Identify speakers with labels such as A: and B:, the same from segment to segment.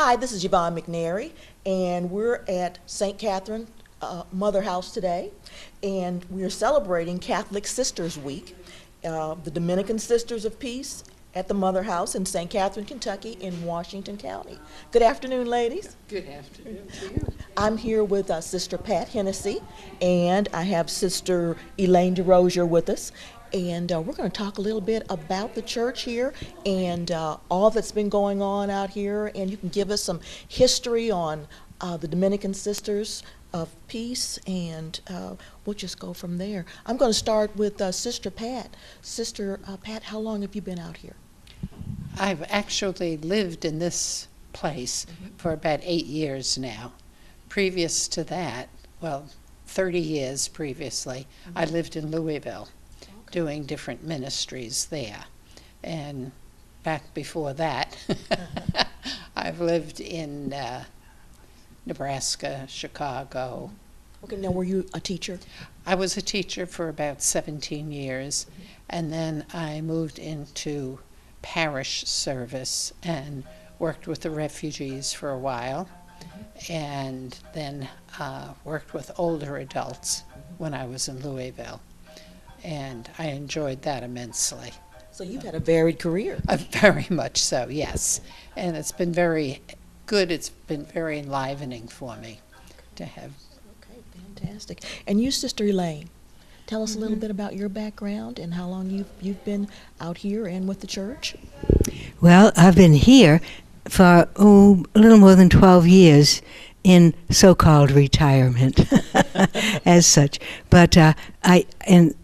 A: Hi, this is Yvonne McNary, and we're at St. Catharine Mother House today, and we're celebrating Catholic Sisters Week. The Dominican Sisters of Peace at the Mother House in St. Catharine, Kentucky in Washington County. Good afternoon, ladies.
B: Good afternoon to you.
A: I'm here with Sister Pat Hennessy, and I have Sister Elaine DeRosier with us. And we're going to talk a little bit about the church here and all that's been going on out here. And you can give us some history on the Dominican Sisters of Peace, and we'll just go from there. I'm going to start with Sister Pat. Sister Pat, how long have you been out here?
B: I've actually lived in this place for about 8 years now. Previous to that, 30 years previously, I lived in Louisville, doing different ministries there. And back before that, I've lived in Nebraska, Chicago.
A: Okay, now were you a teacher?
B: I was a teacher for about 17 years, and then I moved into parish service and worked with the refugees for a while, and then worked with older adults when I was in Louisville. And I enjoyed that immensely.
A: So you've had a varied career.
B: Very much so, yes. And it's been very good. It's been very enlivening for me to have.
A: Okay, fantastic. And you, Sister Elaine, tell us a little bit about your background and how long you've been out here and with the church.
C: Well, I've been here for a little more than 12 years in so-called retirement, as such. But I in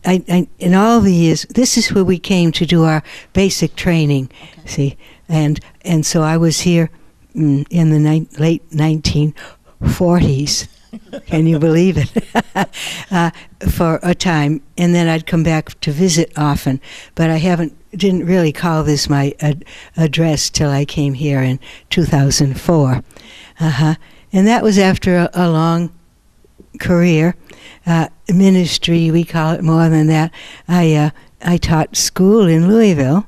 C: all the years, this is where we came to do our basic training. Okay. See, and so I was here in the late 1940s. Can you believe it? For a time, and then I'd come back to visit often. But I didn't really call this my address till I came here in 2004. And that was after a long career, ministry, we call it more than that. I taught school in Louisville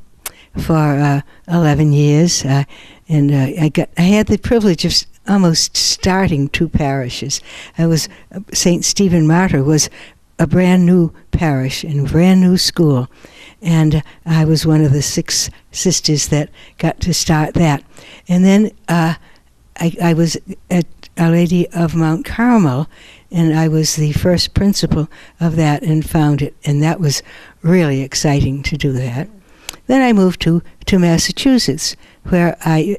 C: for 11 years, and I had the privilege of almost starting 2 parishes. St. Stephen Martyr was a brand new parish and a brand new school, and I was one of the 6 sisters that got to start that. And then I was at Our Lady of Mount Carmel, and I was the first principal of that and found it, and that was really exciting to do that. Then I moved to Massachusetts, where I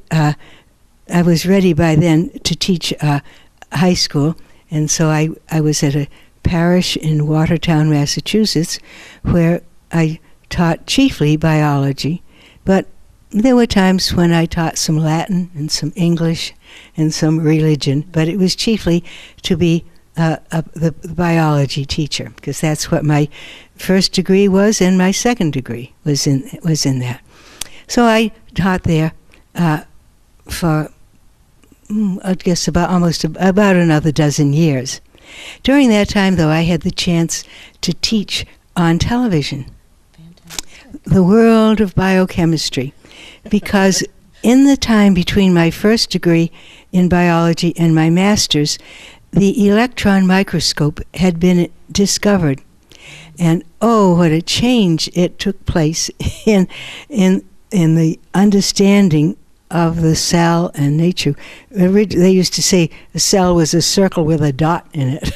C: was ready by then to teach high school, and so I was at a parish in Watertown, Massachusetts, where I taught chiefly biology, but there were times when I taught some Latin and some English and some religion, but it was chiefly to be the biology teacher, because that's what my first degree was, and my second degree was in that. So I taught there for I guess about another dozen years. During that time, though, I had the chance to teach on television. Fantastic. The world of biochemistry, because in the time between my first degree in biology and my master's, the electron microscope had been discovered. And what a change it took place in the understanding of the cell and nature. They used to say a cell was a circle with a dot in it.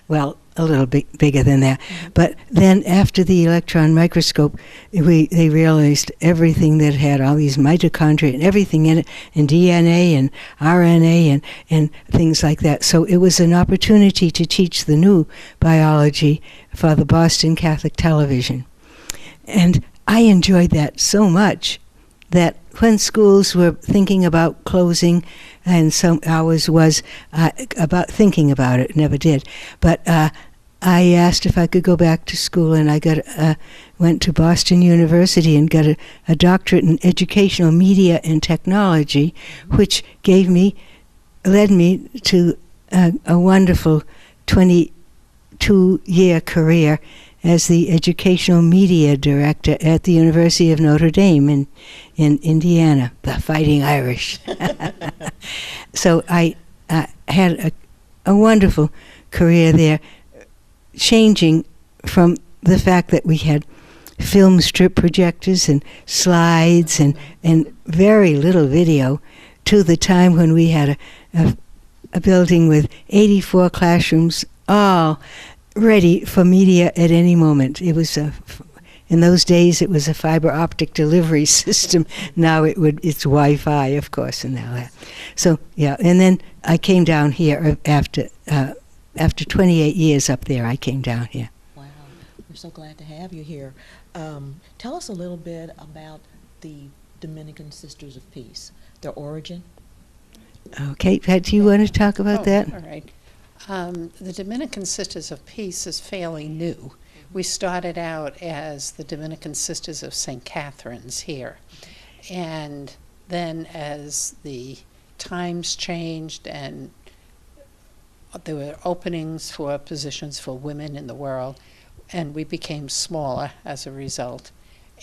C: Well, a little bit bigger than that. But then after the electron microscope, they realized everything that had all these mitochondria and everything in it, and DNA and RNA and things like that. So it was an opportunity to teach the new biology for the Boston Catholic Television. And I enjoyed that so much that when schools were thinking about closing, and some hours was about thinking about it, never did, but I asked if I could go back to school, and I went to Boston University and got a doctorate in educational media and technology, which led me to a wonderful 22-year career as the educational media director at the University of Notre Dame in Indiana, the Fighting Irish. So I had a wonderful career there, changing from the fact that we had film strip projectors and slides and very little video to the time when we had a building with 84 classrooms, all ready for media at any moment. It was in those days it was a fiber optic delivery system. Now it's Wi-Fi, of course, and all that. So yeah, and then I came down here after 28 years up there. I came down here.
A: Wow, we're so glad to have you here. Tell us a little bit about the Dominican Sisters of Peace, their origin.
C: Okay, Pat, do you want to talk about that?
B: All right. The Dominican Sisters of Peace is fairly new. We started out as the Dominican Sisters of St. Catherine's here. And then as the times changed and there were openings for positions for women in the world, and we became smaller as a result.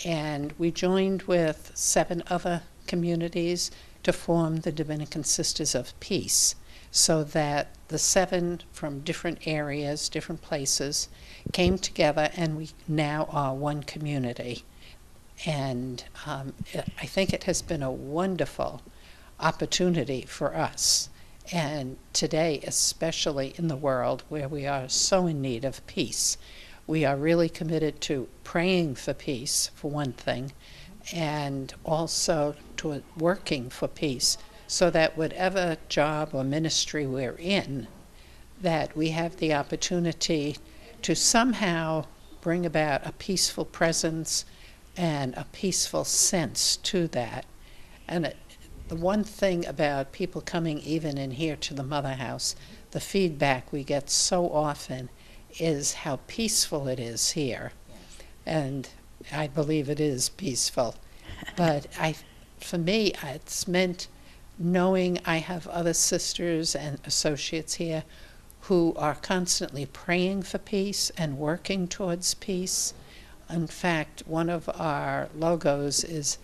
B: And we joined with 7 other communities to form the Dominican Sisters of Peace, so that the 7 from different areas, different places, came together, and we now are one community. And I think it has been a wonderful opportunity for us, and today, especially in the world where we are so in need of peace. We are really committed to praying for peace, for one thing, and also to working for peace, so that whatever job or ministry we're in, that we have the opportunity to somehow bring about a peaceful presence and a peaceful sense to that. And the one thing about people coming even in here to the Mother House, the feedback we get so often is how peaceful it is here. And I believe it is peaceful. But for me, it's meant knowing I have other sisters and associates here who are constantly praying for peace and working towards peace. In fact, one of our logos is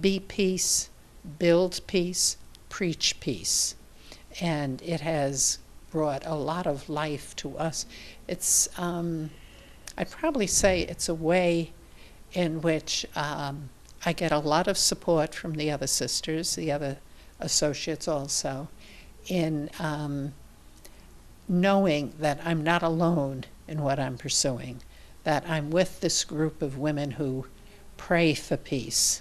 B: Be Peace, Build Peace, Preach Peace. And it has brought a lot of life to us. It's, I'd probably say it's a way in which I get a lot of support from the other sisters, the other associates also, in knowing that I'm not alone in what I'm pursuing, that I'm with this group of women who pray for peace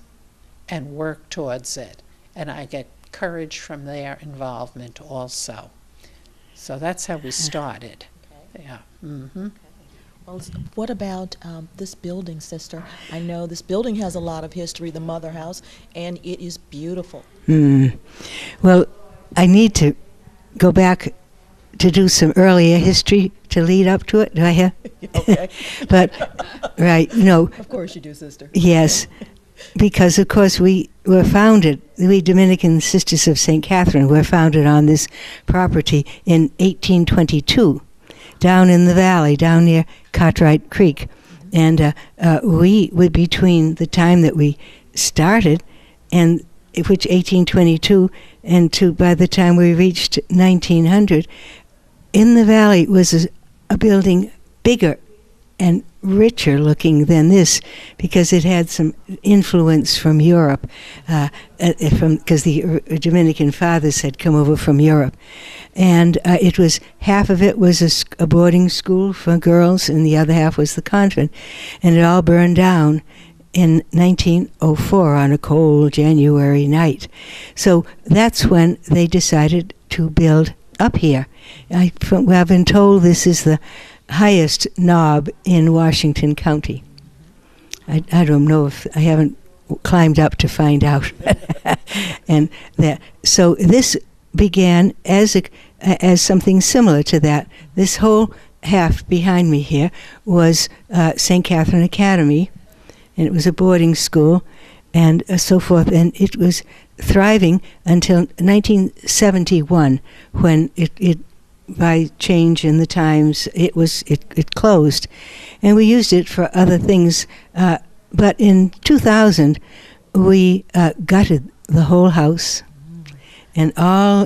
B: and work towards it, and I get courage from their involvement also. So that's how we started. Okay. Yeah. Mm-hmm.
A: Okay. Well, what about this building, sister? I know this building has a lot of history, the Mother House, and it is beautiful.
C: Well, I need to go back to do some earlier history to lead up to it. Do I have?
A: Okay.
C: But, right, no.
A: Of course you do, sister.
C: Yes, because, of course, we were founded, we Dominican Sisters of St. Catherine were founded on this property in 1822, down in the valley, down near Cartwright Creek. And we were between the time that we started, and which 1822, and to by the time we reached 1900, in the valley was a building bigger and richer looking than this, because it had some influence from Europe, because the Dominican fathers had come over from Europe. And it was, half of it was a boarding school for girls, and the other half was the convent. And it all burned down in 1904 on a cold January night. So that's when they decided to build up here. I've been told this is the highest knob in Washington County. I don't know, if I haven't climbed up to find out. And that, so this began as something similar to that. This whole half behind me here was St. Catherine Academy, and it was a boarding school, and so forth. And it was thriving until 1971, when it by change in the times, it closed, and we used it for other things. But in 2000, we gutted the whole house, and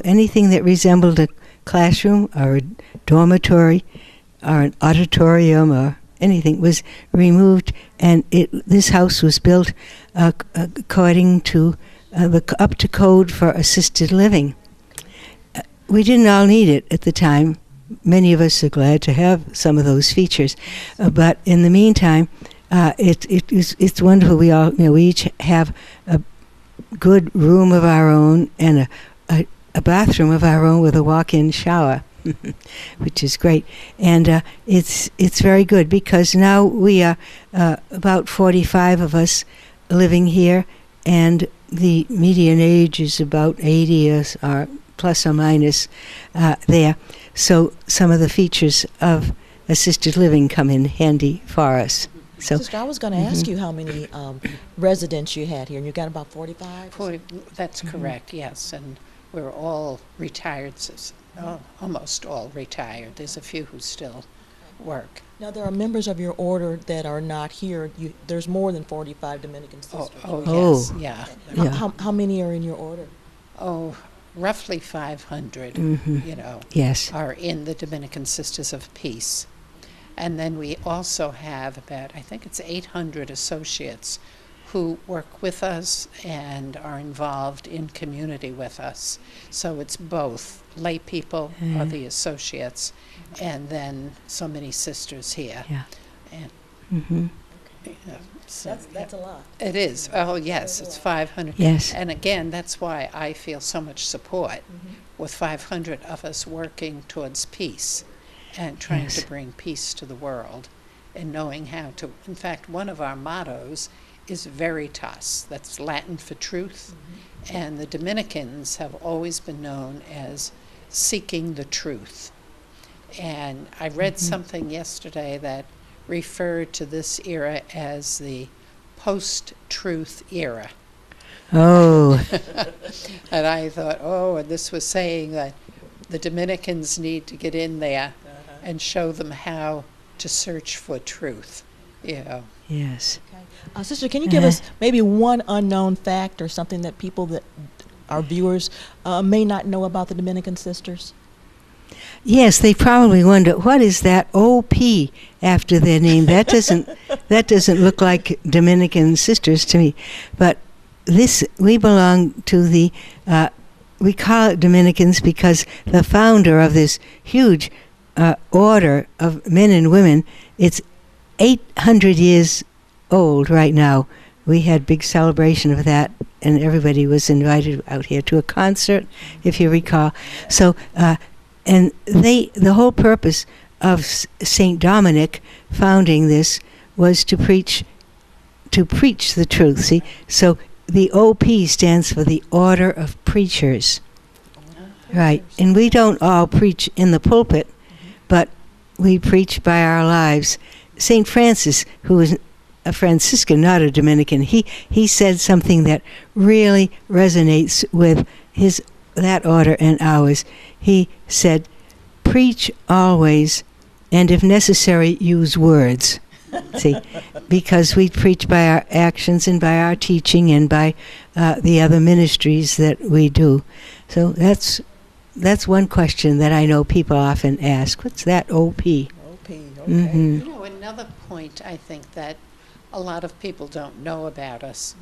C: anything that resembled a classroom or a dormitory or an auditorium or anything was removed, and this house was built according to up to code for assisted living. We didn't all need it at the time. Many of us are glad to have some of those features, but in the meantime, it's wonderful. We each have a good room of our own and a bathroom of our own with a walk-in shower, which is great. And it's very good because now we are about 45 of us living here, and the median age is about 80 or plus or minus there. So some of the features of assisted living come in handy for us. So,
A: Sister, I was going to ask you how many residents you had here, and you got about 45?
B: That's correct, yes. And we're all retired, almost all retired. There's a few who still work.
A: Now, there are members of your order that are not here. There's more than 45 Dominican sisters.
B: Yes, yeah.
A: How many are in your order?
B: Roughly 500,
C: yes,
B: are in the Dominican Sisters of Peace. And then we also have about, I think it's 800 associates who work with us and are involved in community with us. So it's both lay people or the associates, and then so many sisters here.
C: Yeah.
B: And so
A: That's a lot.
B: it is. Oh, yes, it's 500.
C: Yes.
B: And again, that's why I feel so much support with 500 of us working towards peace and trying to bring peace to the world and knowing how to. In fact, one of our mottos is Veritas. That's Latin for truth. And the Dominicans have always been known as seeking the truth. And I read something yesterday that referred to this era as the post-truth era.
C: Oh.
B: And I thought, and this was saying that the Dominicans need to get in there and show them how to search for truth.
C: Yes.
A: Okay. Sister, can you give us maybe one unknown fact or something that people that our viewers may not know about the Dominican sisters?
C: Yes, they probably wonder, what is that OP after their name? That doesn't look like Dominican sisters to me. But we belong to the we call it Dominicans because the founder of this huge order of men and women, it's 800 years old right now. We had big celebration of that, and everybody was invited out here to a concert, if you recall. So, and the whole purpose of Saint Dominic founding this was to preach the truth. See, so the OP stands for the Order of Preachers, right? And we don't all preach in the pulpit, but we preach by our lives. Saint Francis, who was a Franciscan, not a Dominican, he said something that really resonates with that order and ours. He said, "Preach always, and if necessary, use words." See, because we preach by our actions and by our teaching and by the other ministries that we do. So that's one question that I know people often ask. What's that OP?
A: OP, okay.
B: Another point I think that a lot of people don't know about us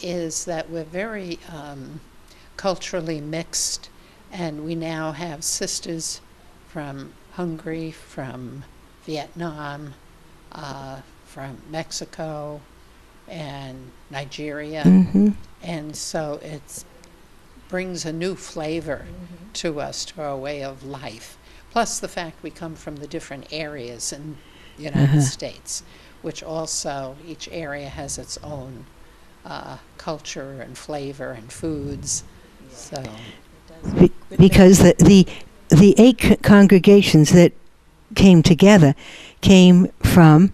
B: is that we're very culturally mixed, and we now have sisters from Hungary, from Vietnam, from Mexico, and Nigeria. And so it brings a new flavor to us, to our way of life. Plus the fact we come from the different areas in the United States, which also, each area has its own culture and flavor and foods. So,
C: because the 8 congregations that came together came from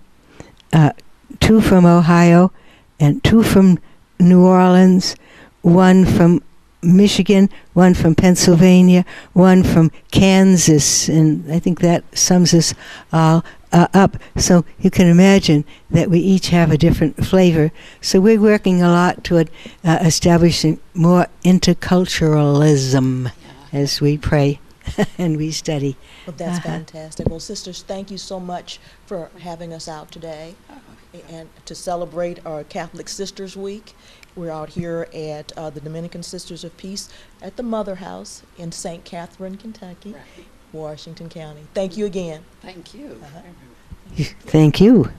C: 2 from Ohio and 2 from New Orleans, 1 from Michigan, 1 from Pennsylvania, 1 from Kansas, and I think that sums us all, up. So you can imagine that we each have a different flavor. So we're working a lot toward establishing more interculturalism as we pray and we study.
A: Well, that's fantastic. Well, sisters, thank you so much for having us out today and to celebrate our Catholic Sisters Week. We're out here at the Dominican Sisters of Peace at the Mother House in St. Catharine, Kentucky, Washington County. Thank you again.
B: Thank you.
C: Thank you.